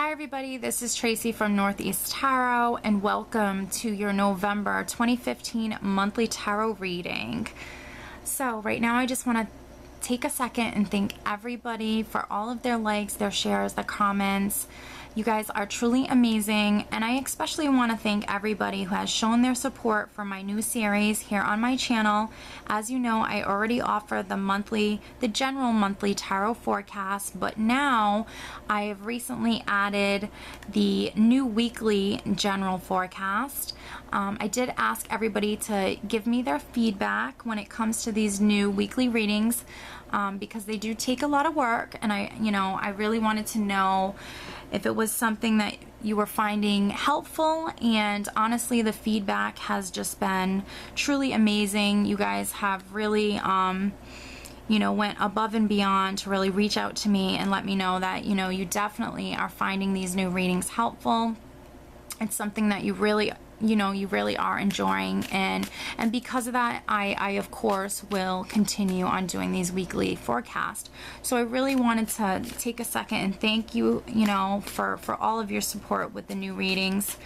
Hi everybody, this is Tracy from Northeast Tarot and welcome to your November 2015 monthly tarot reading. So right now I just want to take a second and thank everybody for all of their likes, their shares, their comments. You guys are truly amazing, and I especially want to thank everybody who has shown their support for my new series here on my channel. As you know, I already offer the general monthly tarot forecast, but now I have recently added the new weekly general forecast. I did ask everybody to give me their feedback when it comes to these new weekly readings, because they do take a lot of work, and I really wanted to know if it was something that you were finding helpful. And honestly, the feedback has just been truly amazing. You guys have really went above and beyond to really reach out to me and let me know that you definitely are finding these new readings helpful. It's something that you really are enjoying, and because of that, I of course will continue on doing these weekly forecasts. So I really wanted to take a second and thank you, for all of your support with the new readings.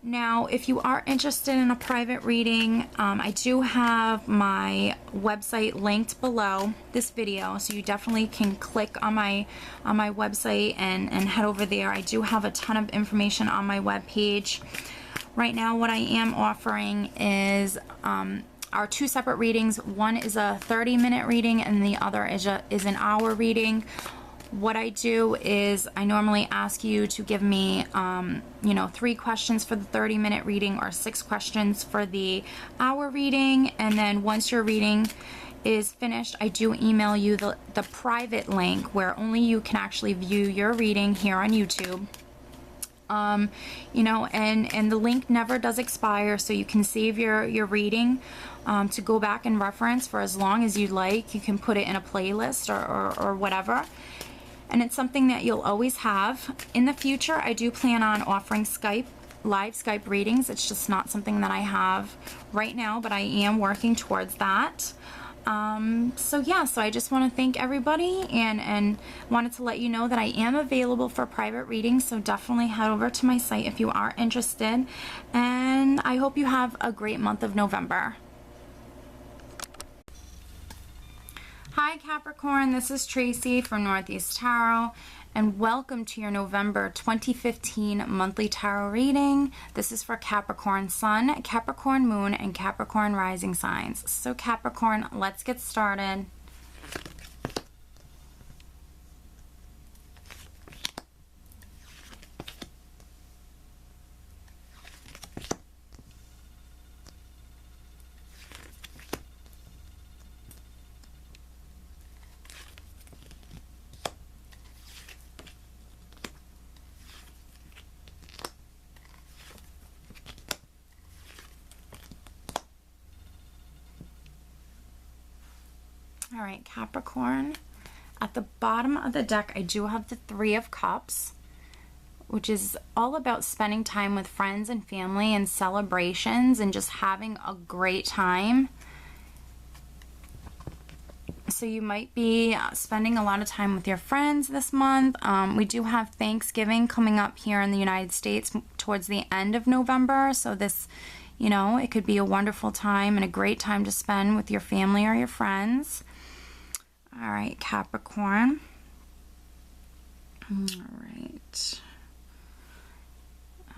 Now, if you are interested in a private reading, I do have my website linked below this video, so you definitely can click on my website and head over there. I do have a ton of information on my webpage. Right now, what I am offering is our two separate readings. One is a 30-minute reading, and the other is an hour reading. What I do is I normally ask you to give me 3 questions for the 30-minute reading or 6 questions for the hour reading, and then once your reading is finished, I do email you the private link where only you can actually view your reading here on YouTube. And the link never does expire, so you can save your reading to go back and reference for as long as you'd like. You can put it in a playlist or whatever. And it's something that you'll always have. In the future, I do plan on offering live Skype readings. It's just not something that I have right now, but I am working towards that. So I just want to thank everybody and wanted to let you know that I am available for private readings, so definitely head over to my site if you are interested. And I hope you have a great month of November. Hi Capricorn, this is Tracy from Northeast Tarot, and welcome to your November 2015 monthly tarot reading. This is for Capricorn Sun, Capricorn Moon, and Capricorn Rising signs. So Capricorn, let's get started. All right, Capricorn, at the bottom of the deck, I do have the 3 of Cups, which is all about spending time with friends and family and celebrations and just having a great time. So you might be spending a lot of time with your friends this month. We do have Thanksgiving coming up here in the United States towards the end of November. So this, it could be a wonderful time and a great time to spend with your family or your friends. All right, Capricorn. All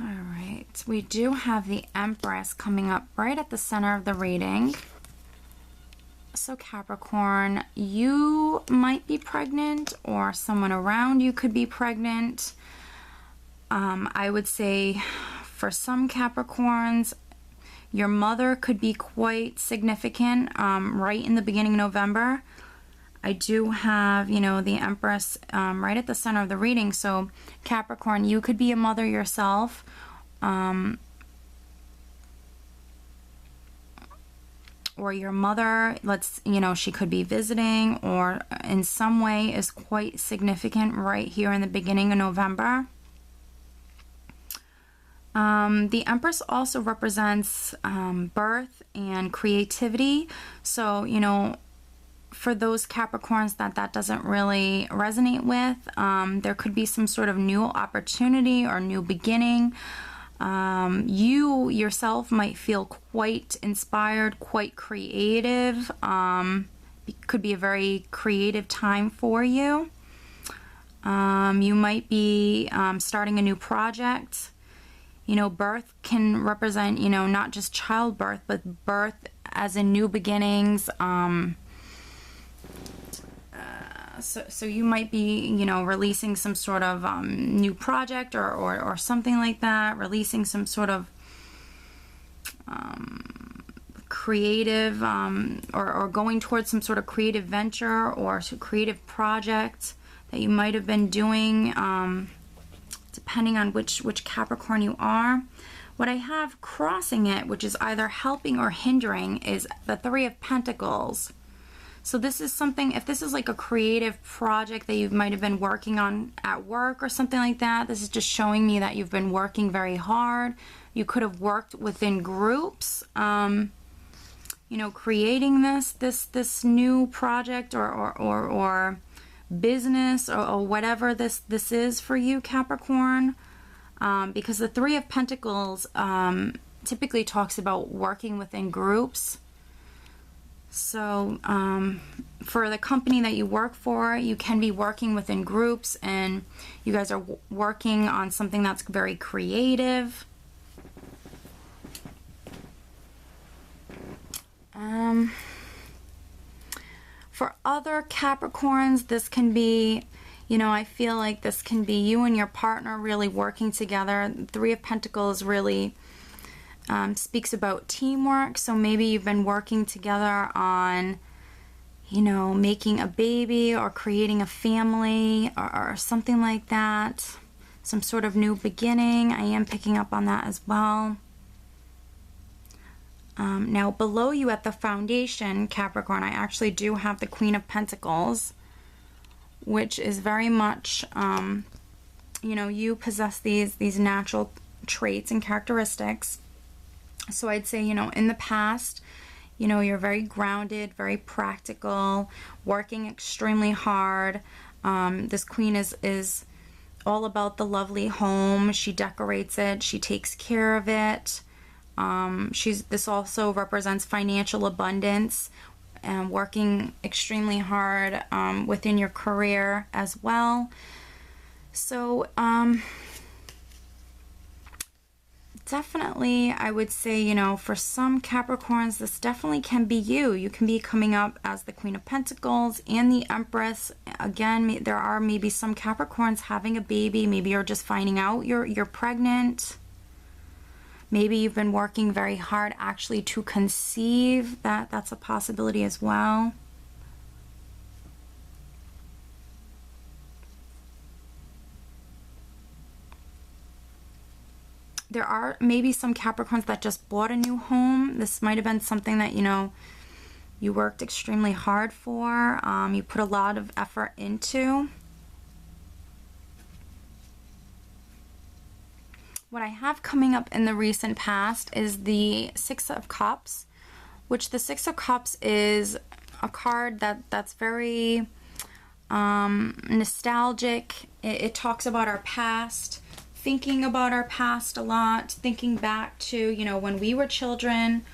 right. We do have the Empress coming up right at the center of the reading. So Capricorn, you might be pregnant, or someone around you could be pregnant. I would say for some Capricorns, your mother could be quite significant right in the beginning of November. I do have, the Empress right at the center of the reading. So Capricorn, you could be a mother yourself. Or your mother, she could be visiting or in some way is quite significant right here in the beginning of November. The Empress also represents birth and creativity. So, for those Capricorns that doesn't really resonate with, there could be some sort of new opportunity or new beginning. You yourself might feel quite inspired, quite creative. It could be a very creative time for you. You might be starting a new project. You know, birth can represent, you know, not just childbirth, but birth as in new beginnings. So you might be, you know, releasing some sort of new project or something like that, releasing some sort of creative or going towards some sort of creative venture or creative project that you might have been doing, depending on which Capricorn you are. What I have crossing it, which is either helping or hindering, is the Three of Pentacles. So this is something, if this is like a creative project that you might have been working on at work or something like that, this is just showing me that you've been working very hard. You could have worked within groups, you know, creating this new project or business or whatever this is for you, Capricorn. Because the Three of Pentacles typically talks about working within groups. So for the company that you work for, you can be working within groups and you guys are working on something that's very creative. For other Capricorns, this can be, you know, I feel like this can be you and your partner really working together. Three of Pentacles really speaks about teamwork. So maybe you've been working together on, you know, making a baby or creating a family or something like that. Some sort of new beginning. I am picking up on that as well. Now below you at the foundation, Capricorn, I actually do have the Queen of Pentacles, which is very much, you know, you possess these natural traits and characteristics. So I'd say, you know, in the past, you know, you're very grounded, very practical, working extremely hard. This Queen is all about the lovely home. She decorates it. She takes care of it. This also represents financial abundance and working extremely hard within your career as well. So definitely I would say, you know, for some Capricorns, this definitely can be you. You can be coming up as the Queen of Pentacles and the Empress. Again, there are maybe some Capricorns having a baby. Maybe you're just finding out you're pregnant. Maybe you've been working very hard actually to conceive. That's a possibility as well. There are maybe some Capricorns that just bought a new home. This might have been something that, you know, you worked extremely hard for. You put a lot of effort into. What I have coming up in the recent past is the Six of Cups, which the Six of Cups is a card that's very nostalgic. It talks about our past, thinking about our past a lot, thinking back to, you know, when we were children,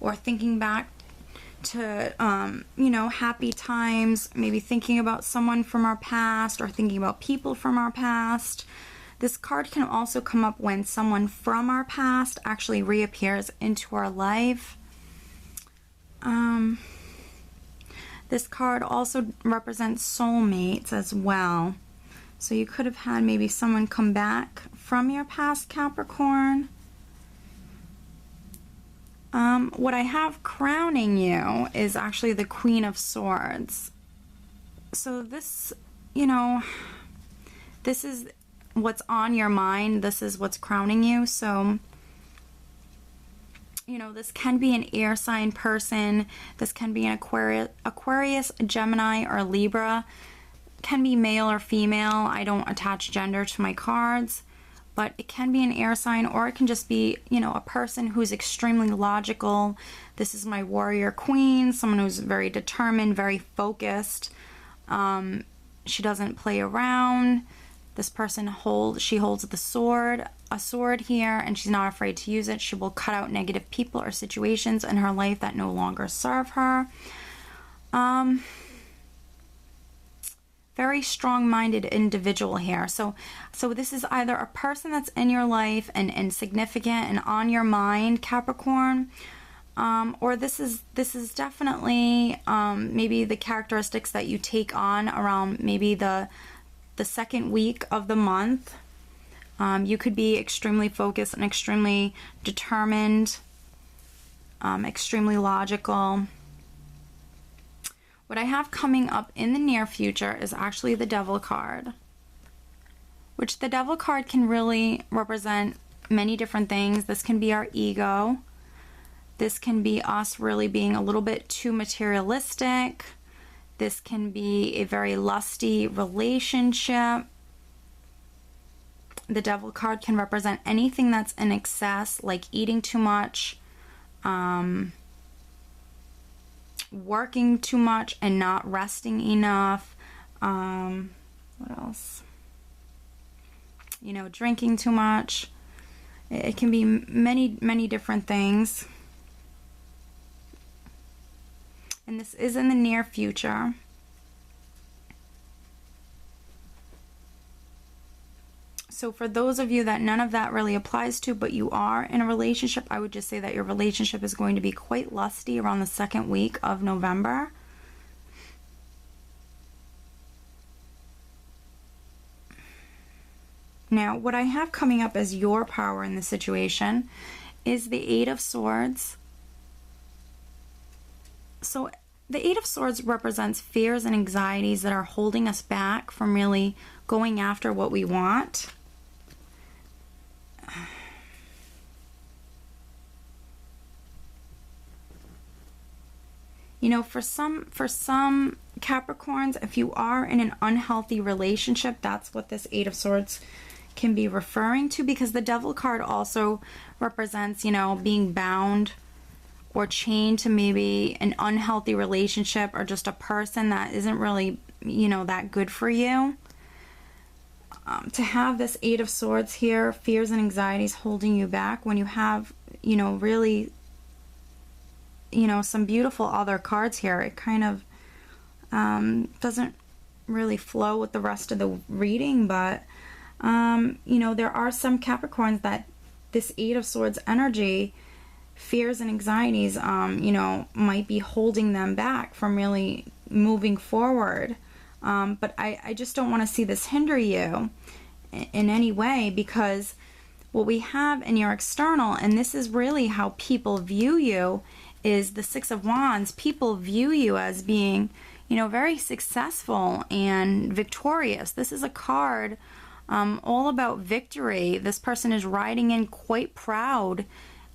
or thinking back to, you know, happy times, maybe thinking about someone from our past or thinking about people from our past. This card can also come up when someone from our past actually reappears into our life. This card also represents soulmates as well. So you could have had maybe someone come back from your past, Capricorn. What I have crowning you is actually the Queen of Swords. So this, you know, this is what's on your mind. This is what's crowning you. So, you know, this can be an air sign person. This can be an Aquarius, Gemini, or Libra. Can be male or female. I don't attach gender to my cards. but it can be an air sign, or it can just be, you know, a person who's extremely logical. This is my warrior queen, someone who's very determined, very focused. She doesn't play around. This person holds the sword, a sword here, and she's not afraid to use it. She will cut out negative people or situations in her life that no longer serve her. Very strong-minded individual here. So this is either a person that's in your life and significant and on your mind, Capricorn, or this is definitely maybe the characteristics that you take on around maybe the second week of the month. You could be extremely focused and extremely determined, extremely logical. What I have coming up in the near future is actually the Devil card, which the Devil card can really represent many different things. This can be our ego. This can be us really being a little bit too materialistic. This can be a very lusty relationship. The Devil card can represent anything that's in excess, like eating too much, working too much and not resting enough. What else? You know, drinking too much. It can be many different things. And this is in the near future. So for those of you that none of that really applies to, but you are in a relationship, I would just say that your relationship is going to be quite lusty around the second week of November. Now, what I have coming up as your power in this situation is the Eight of Swords. So the Eight of Swords represents fears and anxieties that are holding us back from really going after what we want. You know, for some Capricorns, if you are in an unhealthy relationship, that's what this Eight of Swords can be referring to, because the Devil card also represents, you know, being bound or chained to maybe an unhealthy relationship or just a person that isn't really, you know, that good for you. To have this Eight of Swords here, fears and anxieties holding you back, when you have, you know, really, you know, some beautiful other cards here, it kind of doesn't really flow with the rest of the reading, but you know, there are some Capricorns that this Eight of Swords energy, fears and anxieties, you know, might be holding them back from really moving forward. But I just don't want to see this hinder you in any way, because what we have in your external, and this is really how people view you, is the Six of Wands. People view you as being, you know, very successful and victorious. This is a card all about victory. This person is riding in quite proud.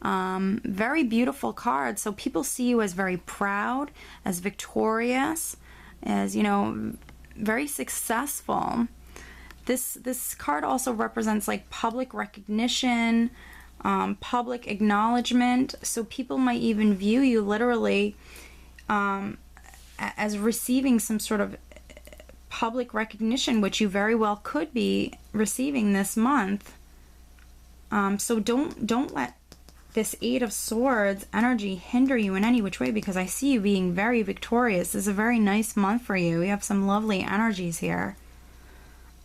Very beautiful card. So people see you as very proud, as victorious, as, you know, very successful. This card also represents like public recognition, public acknowledgement. So people might even view you literally as receiving some sort of public recognition, which you very well could be receiving this month. So don't let this Eight of Swords energy hinder you in any which way, because I see you being very victorious. This is a very nice month for you. You have some lovely energies here.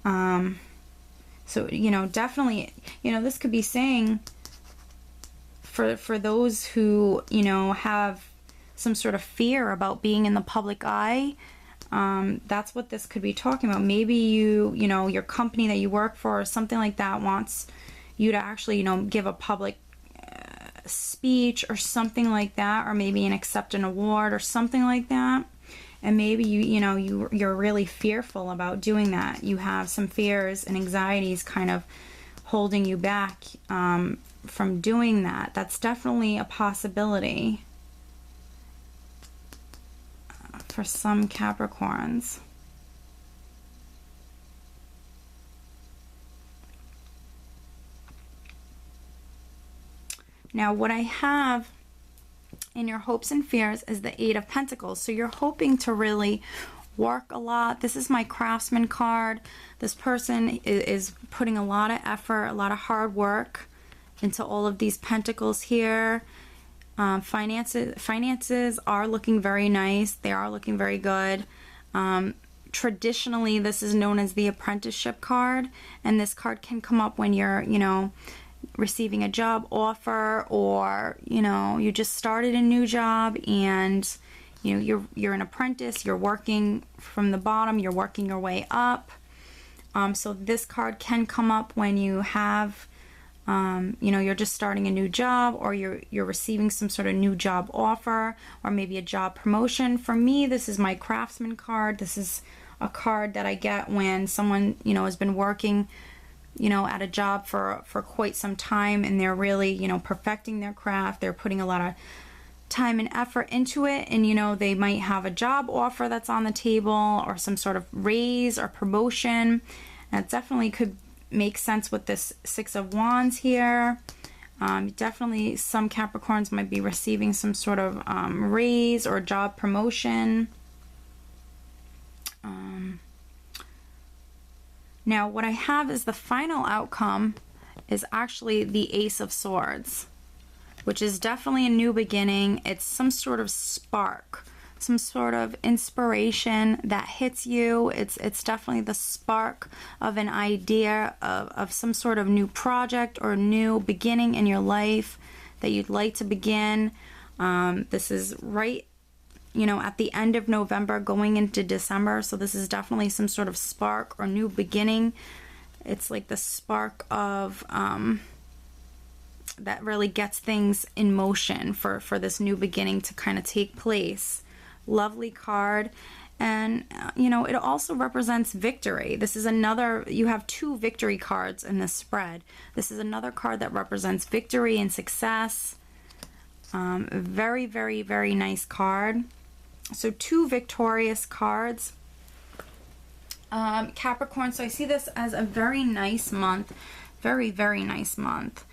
So, you know, definitely, you know, this could be saying for those who, you know, have some sort of fear about being in the public eye, that's what this could be talking about. Maybe you know, your company that you work for or something like that wants you to actually, you know, give a public speech or something like that, or maybe accept an award or something like that. And maybe you're really fearful about doing that. You have some fears and anxieties kind of holding you back from doing that. That's definitely a possibility for some Capricorns. Now, what I have in your hopes and fears is the Eight of Pentacles. So you're hoping to really work a lot. This is my craftsman card. This person is putting a lot of effort, a lot of hard work into all of these pentacles here. Finances are looking very nice. They are looking very good. Traditionally, this is known as the apprenticeship card, and this card can come up when you're, you know, receiving a job offer, or, you know, you just started a new job and, you know, you're an apprentice, you're working from the bottom, you're working your way up. So this card can come up when you have, you know, you're just starting a new job, or you're receiving some sort of new job offer, or maybe a job promotion. For me, this is my craftsman card. This is a card that I get when someone, you know, has been working, you know, at a job for quite some time, and they're really, you know, perfecting their craft. They're putting a lot of time and effort into it, and, you know, they might have a job offer that's on the table, or some sort of raise or promotion. And it definitely could make sense with this Six of Wands here. Definitely some Capricorns might be receiving some sort of raise or job promotion. Now, what I have is the final outcome is actually the Ace of Swords, which is definitely a new beginning. It's some sort of spark, some sort of inspiration that hits you. It's definitely the spark of an idea of some sort of new project or new beginning in your life that you'd like to begin. This is right, you know, at the end of November going into December. So this is definitely some sort of spark or new beginning. It's like the spark of that really gets things in motion for this new beginning to kind of take place. Lovely card. And you know, it also represents victory. This is another, you have two victory cards in this spread. This is another card that represents victory and success. Very, very, very nice card. So two victorious cards. Capricorn, so I see this as a very nice month. Very, very nice month.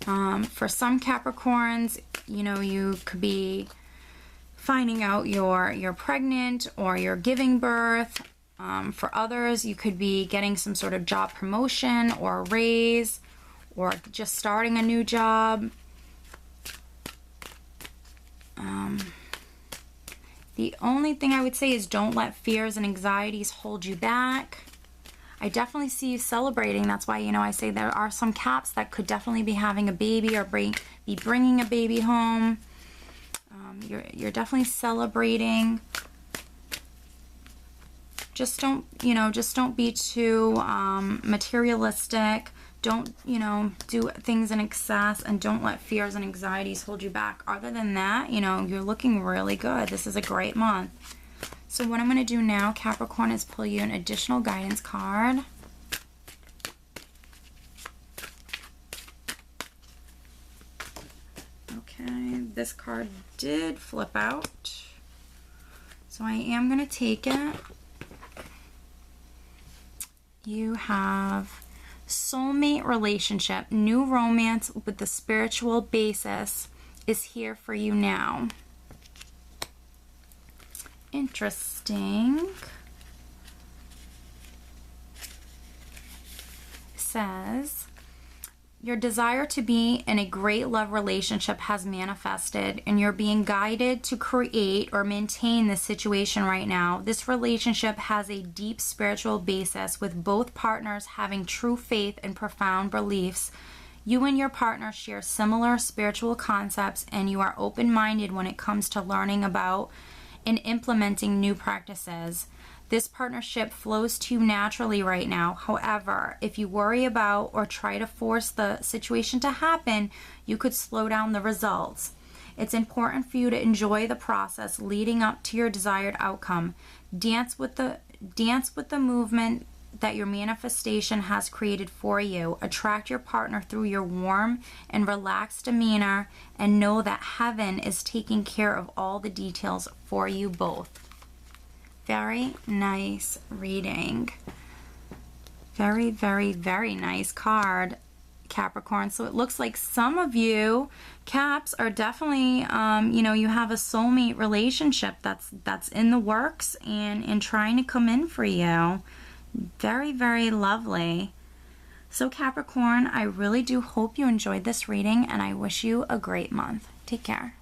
For some Capricorns, you know, you could be finding out you're pregnant, or you're giving birth. For others, you could be getting some sort of job promotion or a raise, or just starting a new job. The only thing I would say is don't let fears and anxieties hold you back. I definitely see you celebrating. That's why, you know, I say there are some Caps that could definitely be having a baby, or be bringing a baby home. You're definitely celebrating. Just don't, you know, just don't be too materialistic. Don't, you know, do things in excess, and don't let fears and anxieties hold you back. Other than that, you know, you're looking really good. This is a great month. So what I'm going to do now, Capricorn, is pull you an additional guidance card. Okay, this card did flip out, so I am going to take it. You have soulmate relationship, new romance with the spiritual basis is here for you now. Interesting. Says, your desire to be in a great love relationship has manifested, and you're being guided to create or maintain this situation right now. This relationship has a deep spiritual basis, with both partners having true faith and profound beliefs. You and your partner share similar spiritual concepts, and you are open-minded when it comes to learning about and implementing new practices. This partnership flows to you naturally right now. However, if you worry about or try to force the situation to happen, you could slow down the results. It's important for you to enjoy the process leading up to your desired outcome. Dance with the movement that your manifestation has created for you. Attract your partner through your warm and relaxed demeanor, and know that heaven is taking care of all the details for you both. Very nice reading. Very, very, very nice card, Capricorn. So it looks like some of you, Caps, are definitely, you know, you have a soulmate relationship that's in the works and trying to come in for you. Very, very lovely. So Capricorn, I really do hope you enjoyed this reading, and I wish you a great month. Take care.